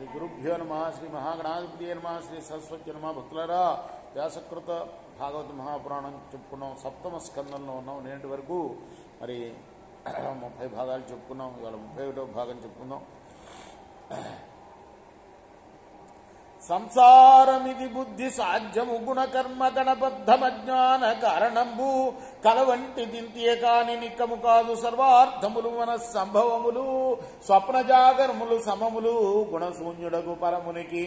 శ్రీ గురుభ్యో నమ. శ్రీ మహాగణాధిపతి నమ. శ్రీ సరస్వతి నమ. భక్తులరా, వ్యాసకృత భాగవత మహాపురాణం చెప్పుకున్నాం. సప్తమ స్కందంలో ఉన్నాం. నేటి వరకు మరి 30 భాగాలు చెప్పుకున్నాం. ఇవాళ 31వ భాగం చెప్పుకుందాం. సంసారమిది బుద్ధి సాధ్యము గుణకర్మ గణబద్ధమజ్ఞాన కారణంబు కలవంటి దింతియ కాని నిక్కము కాదు సర్వార్థములు మన సంభవములు స్వప్న జాగరములు సమములు గుణశూన్యుడగు పరమునికి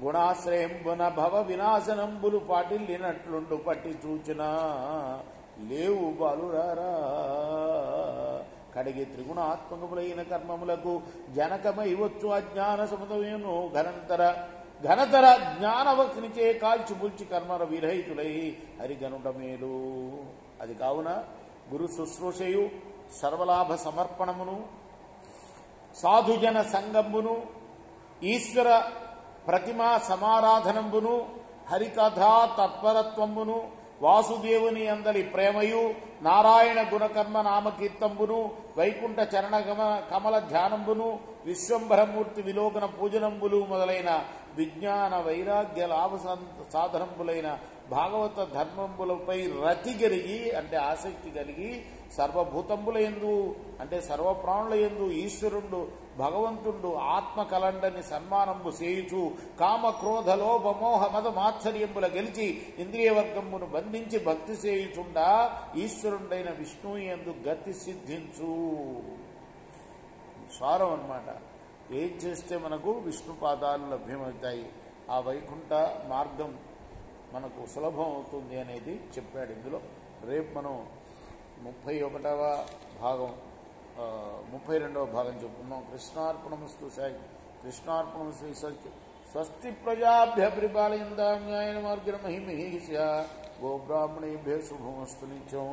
గుణాశ్రయంబున భవ వినాశనంబులు పాటిల్లినట్లుండు పట్టి చూచిన లేవు బాలురారా. కడిగి త్రిగుణాత్మకములైన కర్మములకు జనకమై వచ్చు అజ్ఞాన సముదయను ఘనతర జ్ఞానవక్నిచే కాల్చిపుల్చి కర్మర విరహితులై హరిగనుట మేలు. అది కావున గురు శుశ్రూషయు సర్వలాభ సమర్పణమును సాధుజన సంగంబును ఈశ్వర ప్రతిమా సమారాధనంబును హరికథా తత్పరత్వంబును వాసుదేవుని అందలి ప్రేమయు నారాయణ గుణకర్మ నామకీర్తంబును వైకుంఠ చరణ కమల ధ్యానంబును విశ్వంభరమూర్తి విలోకన పూజనంబులు మొదలైన విజ్ఞాన వైరాగ్య లాభ సాధనంబులైన భాగవత ధర్మంబులపై రతి కలిగి అంటే ఆసక్తి కలిగి సర్వభూతంబులయందు అంటే సర్వప్రాణులయందు ఈశ్వరుండు భగవంతుడు ఆత్మ కలండని సన్మానంబు చేయుచు కామ క్రోధ లోభ మోహ మద మాత్సర్యంబుల గెలిచి ఇంద్రియవర్గంబును బంధించి భక్తి చేయుచుండా ఈశ్వరుడైన విష్ణువు యందు గతి సిద్ధించు. సారం అన్నమాట. ఏం చేస్తే మనకు విష్ణు పాదాలు లభ్యమవుతాయి, ఆ వైకుంఠ మార్గం మనకు సులభం అవుతుంది అనేది చెప్పాడు ఇందులో. రేపు మనం 31వ భాగం 32వ భాగం చెప్పుకున్నాం. కృష్ణార్పణమస్తు. కృష్ణార్పణమస్తు. స్వస్తి ప్రజాభ్య పరిపాలయంతాం న్యాయేన మార్గేణ మహిమహీస్య గోబ్రాహ్మణేభ్యో శుభమస్తు నిత్యం.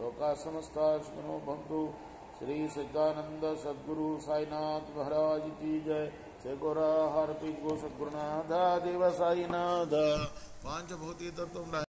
లోకా సమస్తా సుఖినో భవంతు. श्री सच्चिदानंद सद्गुरु साईनाथ महाराज की जय. जय गौरा हारती गो सद्गुरुनाथ देव साईनाथ. पांचभूति तत्व